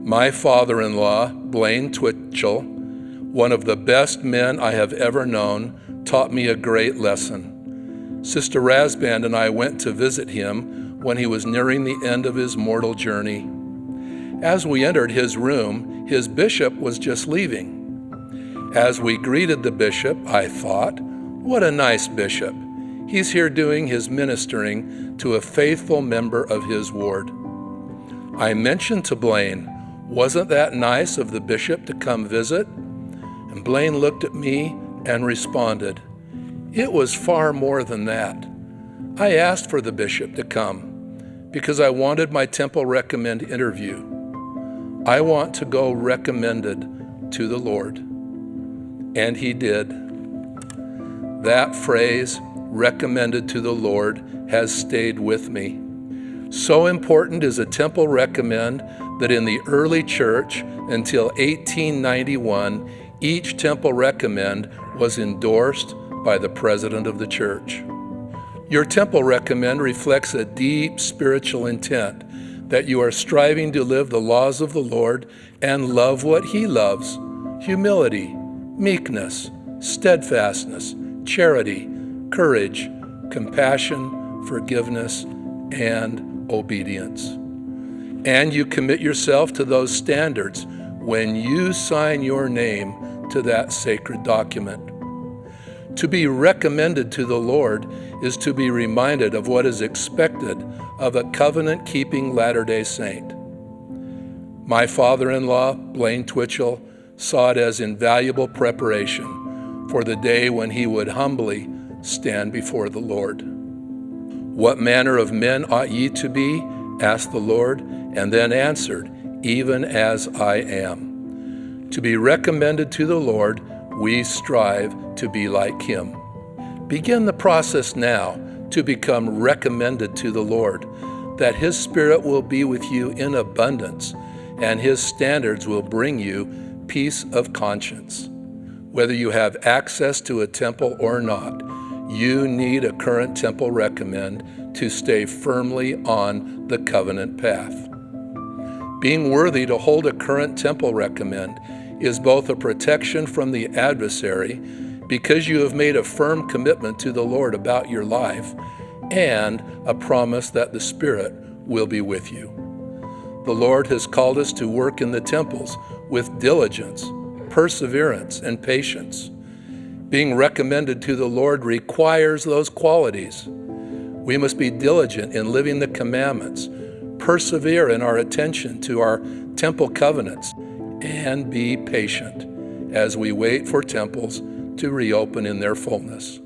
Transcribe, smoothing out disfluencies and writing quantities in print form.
My father-in-law, Blaine Twitchell, one of the best men I have ever known, taught me a great lesson. Sister Rasband and I went to visit him when he was nearing the end of his mortal journey. As we entered his room, his bishop was just leaving. As we greeted the bishop, I thought, what a nice bishop. He's here doing his ministering to a faithful member of his ward. I mentioned to Blaine, wasn't that nice of the bishop to come visit? And Blaine looked at me and responded, it was far more than that. I asked for the bishop to come because I wanted my temple recommend interview. I want to go recommended to the Lord. And he did. That phrase, recommended to the Lord, has stayed with me. So important is a temple recommend that in the early church until 1891, each temple recommend was endorsed by the president of the church. Your temple recommend reflects a deep spiritual intent that you are striving to live the laws of the Lord and love what he loves: humility, meekness, steadfastness, charity, courage, compassion, forgiveness, and obedience. And you commit yourself to those standards when you sign your name to that sacred document. To be recommended to the Lord is to be reminded of what is expected of a covenant-keeping Latter-day Saint. My father-in-law, Blaine Twitchell, saw it as invaluable preparation for the day when he would humbly stand before the Lord. What manner of men ought ye to be? Asked the Lord, and then answered, even as I am. To be recommended to the Lord, we strive to be like him. Begin the process now to become recommended to the Lord, that his Spirit will be with you in abundance, and his standards will bring you peace of conscience. Whether you have access to a temple or not, you need a current temple recommend to stay firmly on the covenant path. Being worthy to hold a current temple recommend is both a protection from the adversary, because you have made a firm commitment to the Lord about your life, and a promise that the Spirit will be with you. The Lord has called us to work in the temples with diligence, perseverance, and patience. Being recommended to the Lord requires those qualities. We must be diligent in living the commandments, persevere in our attention to our temple covenants, and be patient as we wait for temples to reopen in their fullness.